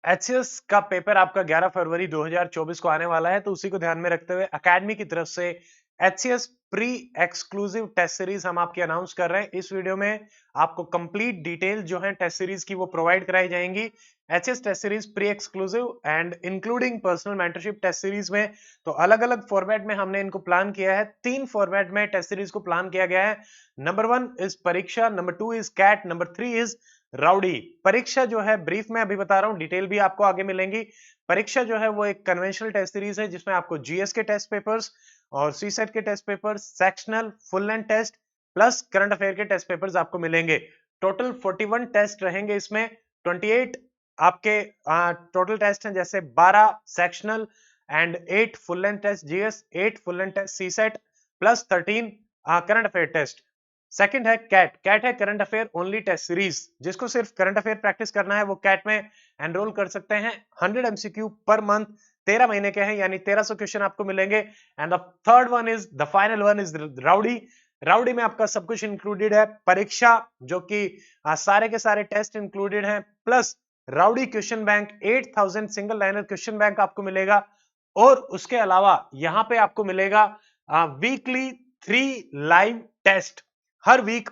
HCS का paper आपका 11 फरवरी 2024 को आने वाला है, तो उसी को ध्यान में रखते हुए एकेडमी की तरफ से HCS pre exclusive test series हम आपके अनाउंस कर रहे हैं। इस वीडियो में आपको कंप्लीट डिटेल जो है टेस्ट सीरीज की वो प्रोवाइड कराई जाएंगी। HCS test series pre exclusive and including personal mentorship test series में तो अलग अलग फॉर्मेट में हमने इनको प्लान किया है। 3 फॉर्मेट में टेस्ट सीरीज को प्लान किया गया है। Number 1 is Pariksha, number 2 is CAT, number 3 is rowdy. Pariksha जो है ब्रीफ में अभी बता रहा हूं, डिटेल भी आपको आगे मिलेंगी। परीक्षा जो है वो एक कन्वेंशनल टेस्ट सीरीज है जिसमें आपको जीएस के टेस्ट पेपर्स और सीसेट के test papers, sectional full length test plus current affair के टेस्ट पेपर्स आपको मिलेंगे। टोटल 41 टेस्ट रहेंगे इसमें। 28 आपके टोटल टेस्ट हैं, जैसे 12 sectional and 8 full length test GS, 8 full length test CSAT plus 13 current affair test. Second है कैट। कैट है current affair only test series. जिसको सिर्फ करंट अफेयर प्रैक्टिस करना है वो कैट में एनरोल कर सकते हैं। 100 एमसीक्यू पर मंथ, 13 महीने के हैं, यानी 1300 क्वेश्चन आपको मिलेंगे। And the third one is the final one is rowdy. Rowdy में आपका सब कुछ इंक्लूडेड है। परीक्षा जो कि सारे के सारे टेस्ट इंक्लूडेड हैं, plus rowdy question bank 8000 single liner question bank आपको मिलेगा। और उसके अलावा यहां पे आपको मिलेगा वीकली 3 लाइव टेस्ट। हर वीक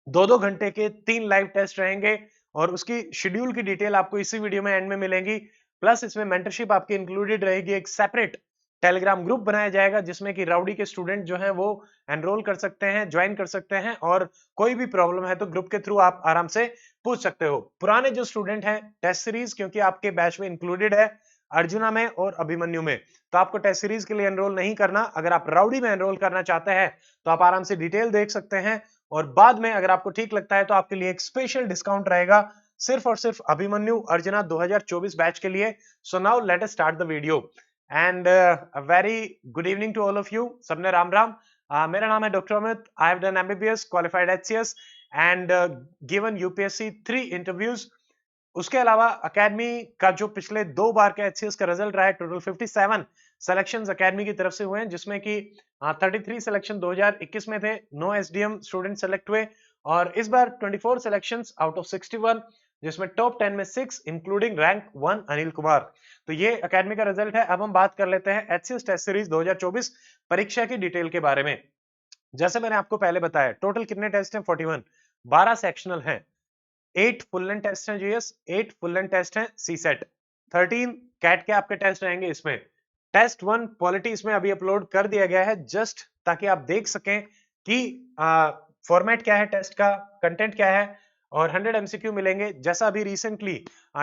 2-2 घंटे के 3 लाइव टेस्ट रहेंगे और उसकी शेड्यूल की डिटेल आपको इसी वीडियो में एंड में मिलेंगी। प्लस इसमें मेंटरशिप आपकी इंक्लूडेड रहेगी। एक सेपरेट टेलीग्राम ग्रुप बनाया जाएगा जिसमें कि राउडी के स्टूडेंट जो हैं वो एनरोल कर सकते हैं, ज्वाइन कर सकते हैं, और कोई भी प्रॉब्लम है तो ग्रुप के थ्रू आप आराम से पूछ सकते हो। पुराने जो स्टूडेंट हैं टेस्ट सीरीज क्योंकि आपके बैच में इंक्लूडेड है, अर्जुना में और अभिमन्यु में, तो आपको टेस्ट सीरीज के लिए एनरोल नहीं करना। अगर आप राउडी में एनरोल करना चाहते हैं तो आप आराम से डिटेल देख सकते हैं, और बाद में अगर आपको ठीक लगता है तो आपके लिए एक स्पेशल डिस्काउंट रहेगा सिर्फ और सिर्फ अभिमन्यु अर्जुना 2024 बैच के लिए। So now let us start the video and very good evening to all of you. सबने राम राम। मेरा नाम है doctor Amit. I have done MBBS, qualified HCS and given UPSC 3 interviews. उसके अलावा एकेडमी का जो पिछले 2 बार का एचसीएस का रिजल्ट रहा है, टोटल 57 सिलेक्शंस एकेडमी की तरफ से हुए हैं, जिसमें कि 33 सिलेक्शन 2021 में थे, नो एसडीएम स्टूडेंट सेलेक्ट हुए, और इस बार 24 सिलेक्शंस आउट ऑफ 61, जिसमें टॉप 10 में 6 इंक्लूडिंग रैंक 1 अनिल कुमार। तो ये एकेडमी का रिजल्ट है। अब हम बात कर लेते हैं एचसीएस टेस्ट सीरीज 2024 परीक्षा की डिटेल के बारे में। जैसे मैंने आपको पहले बताया, टोटल कितने टेस्ट हैं? 41, 12 सेक्शनल हैं, 8 फुल लेंथ टेस्ट हैं जीएस, 8 फुल लेंथ टेस्ट हैं सीसेट, 13 कैट के आपके टेस्ट रहेंगे इसमें। टेस्ट 1 पॉलिटी इसमें अभी अपलोड कर दिया गया है, जस्ट ताकि आप देख सकें कि फॉर्मेट क्या है टेस्ट का, कंटेंट क्या है, और 100 एमसीक्यू मिलेंगे। जैसा अभी रिसेंटली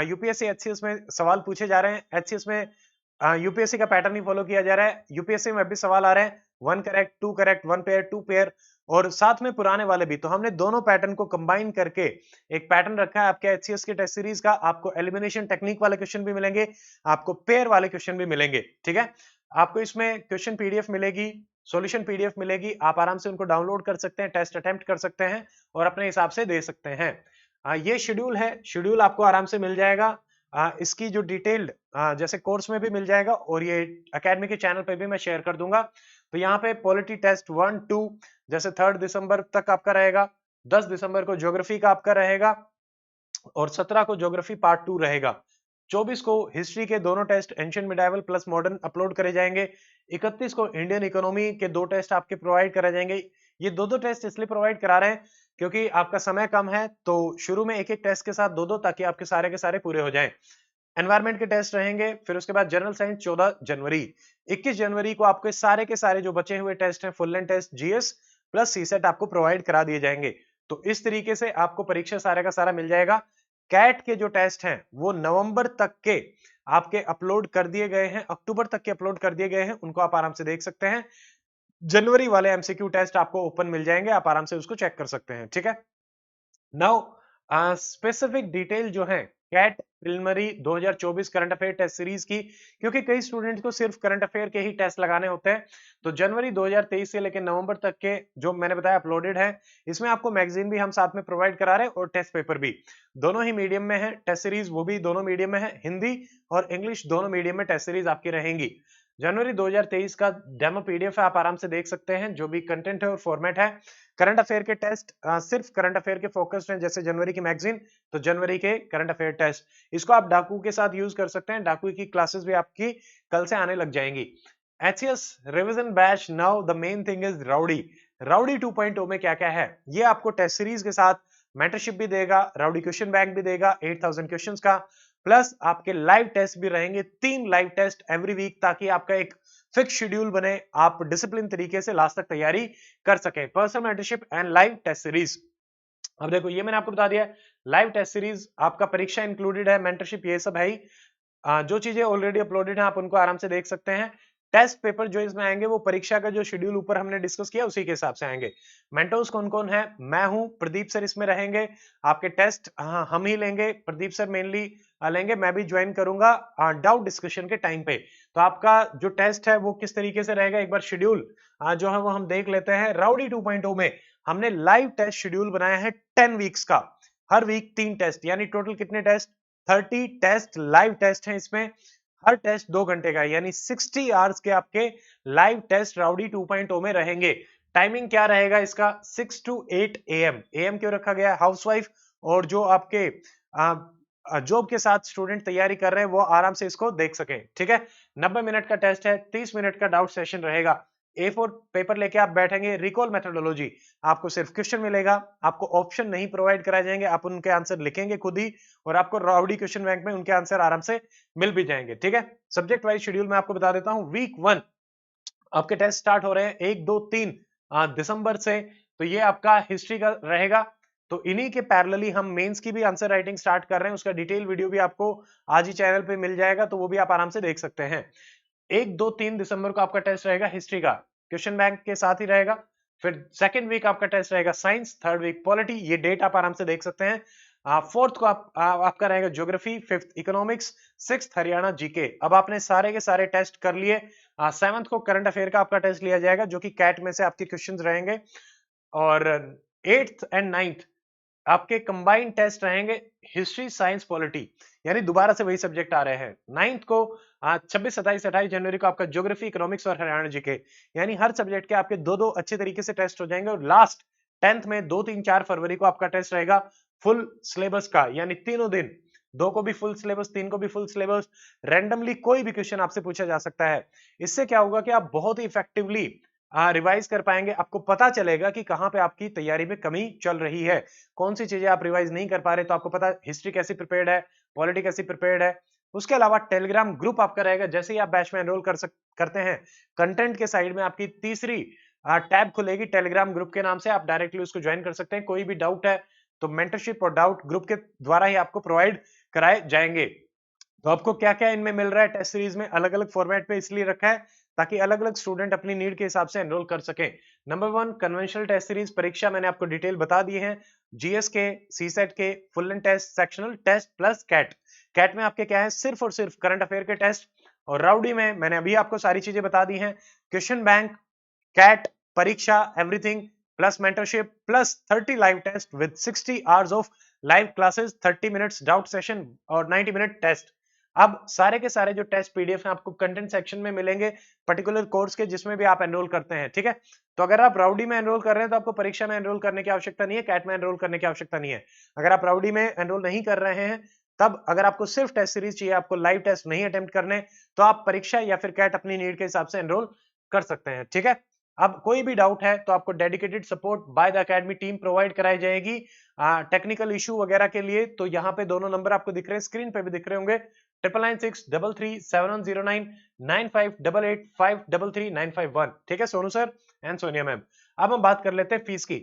यूपीएससी एचसीएस में सवाल पूछे जा रहे हैं, एचसीएस में यूपीएससी का पैटर्न ही फॉलो किया जा रहा है। यूपीएससी में भी सवाल आ रहे हैं 1 करेक्ट, 2 करेक्ट, 1 पेयर, 2 पेयर, और साथ में पुराने वाले भी। तो हमने दोनों पैटर्न को कंबाइन करके एक पैटर्न रखा है आपके एचसीएस के टेस्ट सीरीज का। आपको एलिमिनेशन टेक्निक वाले क्वेश्चन भी मिलेंगे, आपको पेयर वाले क्वेश्चन भी मिलेंगे, ठीक है। आपको इसमें क्वेश्चन पीडीएफ मिलेगी, सॉल्यूशन पीडीएफ मिलेगी, आप आराम से उनको डाउनलोड कर सकते हैं, टेस्ट अटेम्प्ट कर सकते हैं और अपने हिसाब से दे सकते हैं। ये शेड्यूल है, शेड्यूल आपको आराम से मिल जाएगा। इसकी जो डिटेल्ड जैसे कोर्स में भी मिल जाएगा और ये एकेडमी के चैनल पे भी मैं शेयर कर दूंगा। तो यहाँ पे पॉलिटी टेस्ट 1, 2 जैसे 3 दिसंबर तक आपका रहेगा, 10 दिसंबर को ज्योग्राफी का आपका रहेगा, और 17 को ज्योग्राफी पार्ट 2 रहेगा। 24 को हिस्ट्री के दोनों test ancient medieval plus modern upload करे जाएंगे। 31 को इंडियन इकोनॉमी के 2 टेस्ट आपके प्रोवाइड करे जाएंगे। ये दो टेस्ट इसलिए प्रोवाइड करा रहे हैं क्योंकि आपका समय कम है, तो शुरू में एक टेस्ट के साथ 2 ताकि आपके सारे के सारे पूरे हो जाएं। एनवायरमेंट के टेस्ट रहेंगे, फिर उसके बाद जनरल साइंस 14 जनवरी। 21 जनवरी को आपके सारे के सारे जो बचे हुए टेस्ट हैं, full length test GS plus CSAT आपको प्रोवाइड करा दिए जाएंगे। तो इस तरीके से आपको परीक्षा सारे का सारा मिल जाएगा। कैट के जो टेस्ट हैं वो नवंबर तक के आपके अपलोड कर दिए गए हैं, अक्टूबर तक के अपलोड कर दिए गए हैं, उनको आप आराम से देख सकते हैं। जनवरी वाले एमसीक्यू टेस्ट आपको ओपन मिल जाएंगे, आप आराम से उसको चेक कर सकते हैं, ठीक है। नाउ स्पेसिफिक डिटेल जो है CAT preliminary 2024 current affair test series की, क्योंकि कई स्टूडेंट्स को सिर्फ करंट अफेयर के ही टेस्ट लगाने होते हैं, तो जनवरी 2023 से लेकर नवंबर तक के जो मैंने बताया अपलोडेड है। इसमें आपको मैगजीन भी हम साथ में प्रोवाइड करा रहे हैं और टेस्ट पेपर भी, दोनों ही मीडियम में है। टेस्ट सीरीज वो भी दोनों मीडियम में है, हिंदी और इंग्लिश दोनों मीडियम में टेस्ट सीरीज आपकी रहेंगी। जनवरी 2023 का डेमो पीडीएफ है, आप आराम से देख सकते हैं जो भी कंटेंट है और फॉर्मेट है। करंट अफेयर के टेस्ट सिर्फ करंट अफेयर के फोकस्ड हैं, जैसे जनवरी की मैगजीन तो जनवरी के करंट अफेयर टेस्ट। इसको आप डाकू के साथ यूज कर सकते हैं, डाकू की क्लासेस भी आपकी कल से आने लग जाएंगी। HCS revision batch, now the main thing is rowdy. Rowdy 2.0 में क्या क्या है, ये आपको टेस्ट सीरीज के साथ मेंटरशिप भी देगा, राउडी क्वेश्चन बैंक भी देगा 8000 क्वेश्चंस का, प्लस आपके लाइव टेस्ट भी रहेंगे, 3 लाइव टेस्ट एवरी वीक, ताकि आपका एक फिक्स शेड्यूल बने, आप डिसिप्लिन तरीके से लास्ट तक तैयारी कर सकें। Personal mentorship and live test series. अब देखो ये मैंने आपको बता दिया, लाइव टेस्ट सीरीज आपका परीक्षा इंक्लूडेड है, मेंटरशिप ये सब है ही। जो चीजें ऑलरेडी अपलोडेड हैं आप उनको आराम से देख सकते हैं। टेस्ट पेपर जो इसमें आएंगे वो परीक्षा का जो शेड्यूल ऊपर हमने डिस्कस किया उसी के हिसाब से आएंगे। मेंटोर्स कौन कौन है, मैं हूं, प्रदीप सर इसमें रहेंगे। आपके टेस्ट हम ही लेंगे, प्रदीप सर मेनली लेंगे, मैं भी ज्वाइन करूंगा डाउट डिस्कशन के टाइम पे। तो आपका जो टेस्ट है वो किस तरीके से रहेगा, एक बार शेड्यूल जो है वो हम देख लेते हैं। राउडी 2.0 में हमने लाइव टेस्ट शेड्यूल बनाया है 10 वीक्स का, हर वीक 3 टेस्ट, यानी टोटल कितने टेस्ट, 30 टेस्ट लाइव टेस्ट हैं इसमें। हर टेस्ट 2 घंटे का, यानी 60 आवर्स के आपके लाइव टेस्ट राउडी 2.0 में रहेंगे। टाइमिंग क्या रहेगा इसका, 6 to 8 AM। AM क्यों रखा गया, हाउसवाइफ और जो आपके जॉब के साथ स्टूडेंट तैयारी कर रहे हैं वो आराम से इसको देख सकें। ठीक है, 90 मिनट का टेस्ट है, 30 मिनट का डाउट सेशन रहेगा। A4 पेपर लेके आप बैठेंगे, रिकॉल मेथोडोलॉजी, आपको सिर्फ क्वेश्चन मिलेगा, आपको ऑप्शन नहीं प्रोवाइड कराए जाएंगे, आप उनके आंसर लिखेंगे खुद ही, और आपको राउडी क्वेश्चन बैंक में उनके आंसर आराम से मिल भी जाएंगे। ठीक है, सब्जेक्ट वाइज शेड्यूल में आपको बता देता हूं। वीक 1 आपके टेस्ट स्टार्ट हो रहे हैं 1, 2, 3 दिसंबर से, तो ये आपका हिस्ट्री का रहेगा। तो इन्हीं के पैरेलली हम मेंस की भी आंसर राइटिंग स्टार्ट कर रहे हैं, उसका डिटेल वीडियो भी आपको आज ही चैनल पे मिल जाएगा, तो वो भी आप आराम से देख सकते हैं। 1, 2, 3 दिसंबर को आपका टेस्ट रहेगा हिस्ट्री का, क्वेश्चन बैंक के साथ ही रहेगा। फिर सेकंड वीक आपका टेस्ट रहेगा साइंस, थर्ड वीक पॉलिटी, ये डेट आप आराम से देख सकते हैं। फोर्थ को आपका रहेगा geography, fifth economics, sixth Haryana GK. अब आपने सारे के सारे टेस्ट कर लिए। सेवंथ को करंट अफेयर का आपका टेस्ट लिया जाएगा, जो कि कैट में से आपके क्वेश्चंस रहेंगे। और एट्थ एंड नाइन्थ आपके कंबाइंड टेस्ट रहेंगे हिस्ट्री, साइंस, पॉलिटी, यानी दोबारा से वही सब्जेक्ट आ रहे हैं। नाइन्थ को 26, 27, 28 जनवरी को आपका ज्योग्राफी, इकोनॉमिक्स और हरियाणा जीके, यानी हर सब्जेक्ट के आपके दो दो अच्छे तरीके से टेस्ट हो जाएंगे। और लास्ट 10th में 2, 3, 4 फरवरी को आपका टेस्ट रहेगा फुल सिलेबस का, यानी तीनों दिन, 2 को भी फुल सिलेबस, 3 को भी फुल सिलेबस, रैंडमली कोई भी क्वेश्चन आपसे पूछा जा सकता है। इससे क्या होगा कि आप बहुत ही इफेक्टिवली रिवाइज कर पाएंगे, आपको पता चलेगा कि कहां पे आपकी तैयारी में कमी चल रही है, कौन सी चीजें आप रिवाइज नहीं कर पा रहे, तो आपको पता हिस्ट्री कैसी प्रिपेयर्ड है, पॉलिटी कैसी प्रिपेयर्ड है। उसके अलावा टेलीग्राम ग्रुप आपका रहेगा, जैसे ही आप बैच में एनरोल करते हैं, कंटेंट के साइड में आपकी तीसरी टैब खुलेगी टेलीग्राम ग्रुप के नाम से, आप डायरेक्टली उसको ज्वाइन कर सकते हैं। कोई भी डाउट है तो मेंटरशिप और डाउट ग्रुप के द्वारा ही आपको प्रोवाइड कराए जाएंगे। तो आपको क्या क्या इनमें मिल रहा है, टेस्ट सीरीज में अलग अलग फॉर्मेट पे इसलिए रखा है ताकि अलग अलग स्टूडेंट अपनी नीड के हिसाब से एनरोल कर सके। नंबर 1 कन्वेंशनल टेस्ट सीरीज परीक्षा मैंने आपको डिटेल बता दी है, जीएस के, सीसेट के, full and test, sectional test plus CAT. CAT में आपके क्या है, सिर्फ और सिर्फ करंट अफेयर के टेस्ट। और राउडी में मैंने अभी आपको सारी चीजें बता दी हैं, क्वेश्चन बैंक, कैट, परीक्षा, everything, plus mentorship, plus 30 live test with 60 hours of live classes, 30 minutes doubt session और 90 मिनट टेस्ट। अब सारे के सारे जो टेस्ट पीडीएफ हैं आपको कंटेंट सेक्शन में मिलेंगे, पर्टिकुलर कोर्स के जिसमें भी आप एनरोल करते हैं। ठीक है, तो अगर आप राउडी में एनरोल कर रहे हैं तो आपको परीक्षा में एनरोल करने की आवश्यकता नहीं है, कैट में एनरोल करने की आवश्यकता नहीं है। अगर आप राउडी में एनरोल नहीं कर रहे हैं, तब अगर आपको सिर्फ टेस्ट सीरीज चाहिए, आपको लाइव टेस्ट नहीं अटेम्प्ट करने, तो आप परीक्षा या फिर कैट अपनी नीड के हिसाब से एनरोल कर सकते हैं। ठीक है, अब कोई भी डाउट है तो आपको dedicated support by the academy team provide कराई जाएगी टेक्निकल इशू वगैरह के लिए। तो यहाँ पे दोनों नंबर आपको दिख रहे हैं, स्क्रीन पे भी दिख रहे होंगे, 9996337109, ठीक है Sonu sir and Sonia ma'am. अब हम बात कर लेते हैं फीस की।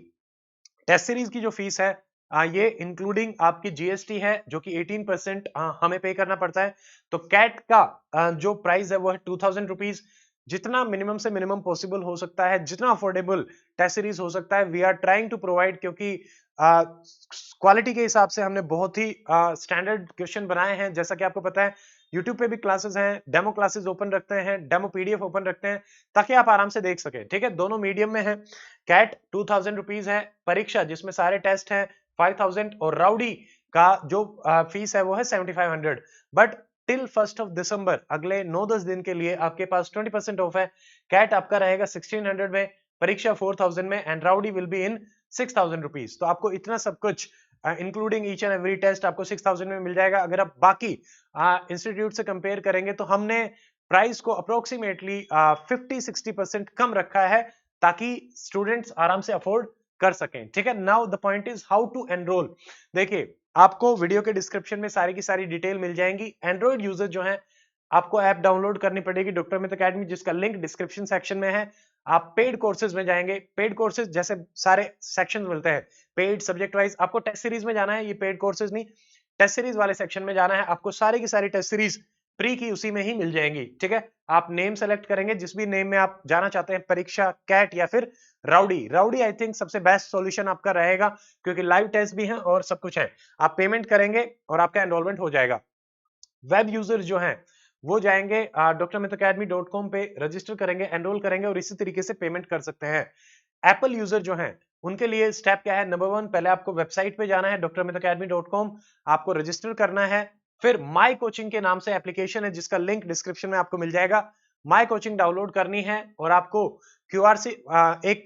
टेस्ट सीरीज की जो फीस है ये इंक्लूडिंग आपकी जीएसटी है, जो कि 18% हमें पे करना पड़ता है। तो कैट का जो प्राइस है वो है 2000 रुपीज, जितना मिनिमम से मिनिमम पॉसिबल हो सकता है, जितना अफोर्डेबल टेस्ट सीरीज हो सकता है, we are trying to provide, क्योंकि क्वालिटी के हिसाब से हमने बहुत ही स्टैंडर्ड क्वेश्चन बनाए हैं। जैसा कि आपको पता है यूट्यूब पे भी क्लासेस हैं, डेमो क्लासेस ओपन रखते हैं, डेमो पीडीएफ ओपन रखते हैं, ताकि आप आराम से देख सके। ठीक है, दोनों मीडियम में है। कैट 2000 रुपीज है, परीक्षा जिसमें सारे टेस्ट हैं 5000, और राउडी का जो फीस है वो है 7500। बट टिल 1 दिसंबर, अगले 9-10 दिन के लिए आपके पास 20% ऑफ है। कैट आपका रहेगा 1600 में, परीक्षा 4000 में, एंड राउडी विल बी इन 6000 रुपीज। तो आपको इतना सब कुछ including each and every test आपको 6000 में मिल जाएगा। अगर आप बाकी इंस्टीट्यूट से कंपेयर करेंगे तो हमने प्राइस को अप्रोक्सीमेटली 50-60% कम रखा है ताकि स्टूडेंट्स आराम से अफोर्ड कर सकें। ठीक है, now the point is how to enroll. देखिए, आपको वीडियो के डिस्क्रिप्शन में सारी की सारी डिटेल मिल जाएंगी। एंड्रॉइड यूजर जो है, आपको ऐप डाउनलोड करनी पड़ेगी डॉक्टर अमित अकेडमी, जिसका लिंक डिस्क्रिप्शन सेक्शन में है। आप पेड कोर्सेज में जाएंगे, पेड कोर्सेज जैसे सारे सेक्शन मिलते हैं पेड सब्जेक्ट वाइज। आपको टेस्ट सीरीज में जाना है, ये पेड कोर्सेज नहीं, टेस्ट सीरीज वाले सेक्शन में जाना है। आपको सारी की सारी टेस्ट सीरीज प्री की उसी में ही मिल जाएंगी। ठीक है, आप नेम सेलेक्ट करेंगे, जिस भी नेम में आप जाना चाहते हैं, परीक्षा, कैट या फिर राउडी। राउडी आई थिंक सबसे बेस्ट सॉल्यूशन आपका रहेगा, क्योंकि लाइव टेस्ट भी है और सब कुछ है। आप पेमेंट करेंगे और आपका एनरोलमेंट हो जाएगा। वेब यूजर जो हैं वो जाएंगे drmitacademy.com पे, रजिस्टर करेंगे, एनरोल करेंगे और इसी तरीके से पेमेंट कर सकते हैं। एप्पल यूजर जो हैं उनके लिए स्टेप क्या है? नंबर 1, पहले आपको वेबसाइट पे जाना है drmitacademy.com, आपको रजिस्टर करना है। फिर माई कोचिंग के नाम से एप्लीकेशन है जिसका लिंक डिस्क्रिप्शन में आपको मिल जाएगा। माई कोचिंग डाउनलोड करनी है और आपको क्यूआर से एक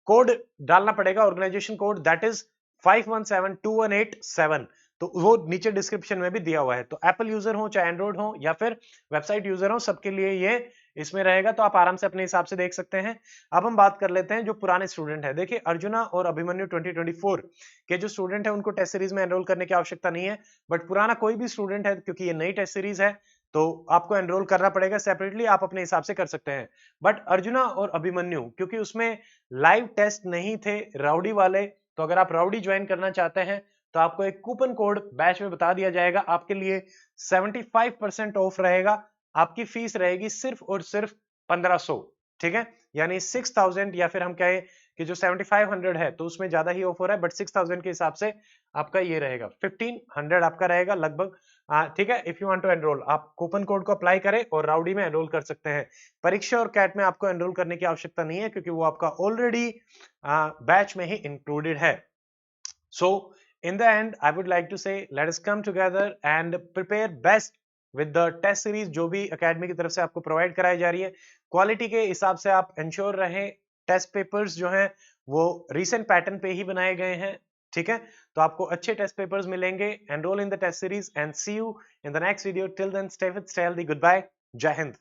कोड डालना पड़ेगा, ऑर्गेनाइजेशन कोड, दैट इज 517218 तो वो नीचे डिस्क्रिप्शन में भी दिया हुआ है। तो एप्पल यूजर हो चाहे एंड्रॉइड हो या फिर वेबसाइट यूजर हो, सबके लिए ये इसमें रहेगा। तो आप आराम से अपने हिसाब से देख सकते हैं। अब हम बात कर लेते हैं जो पुराने स्टूडेंट है। देखिए, अर्जुना और अभिमन्यु 2024 के जो स्टूडेंट है उनको टेस्ट सीरीज में एनरोल करने की आवश्यकता नहीं है। बट पुराना कोई भी स्टूडेंट है, क्योंकि ये नई टेस्ट सीरीज है, तो आपको एनरोल करना पड़ेगा सेपरेटली, आप अपने हिसाब से कर सकते हैं। बट अर्जुना और अभिमन्यु, क्योंकि उसमें लाइव टेस्ट नहीं थे राउडी वाले, तो अगर आप राउडी ज्वाइन करना चाहते हैं तो आपको एक कूपन कोड बैच में बता दिया जाएगा, आपके लिए 75% ऑफ रहेगा। आपकी फीस रहेगी सिर्फ और सिर्फ 1500। ठीक है, यानी 6000, या फिर हम कहें कि जो 7500 है तो उसमें ज्यादा ही ऑफ हो रहा है, बट 6000 के हिसाब से आपका ये रहेगा 1500 आपका रहेगा लगभग। ठीक है, if you want to enroll, आप कूपन कोड को अप्लाई करें और राउडी में एनरोल कर सकते हैं। परीक्षा और कैट में आपको एनरोल करने की आवश्यकता नहीं है, क्योंकि वो आपका ऑलरेडी बैच में ही इंक्लूडेड है। So in the end, I would like to say, let us come together and prepare best with the test series जो भी एकेडमी की तरफ से आपको प्रोवाइड कराई जा रही है। क्वालिटी के हिसाब से आप इंश्योर रहें। टेस्ट पेपर्स जो हैं वो रीसेंट पैटर्न पे ही बनाए गए हैं। ठीक है, तो आपको अच्छे टेस्ट पेपर्स मिलेंगे। Enroll in the test series and see you in the next video. Till then, stay fit, stay healthy, good bye, जय हिंद।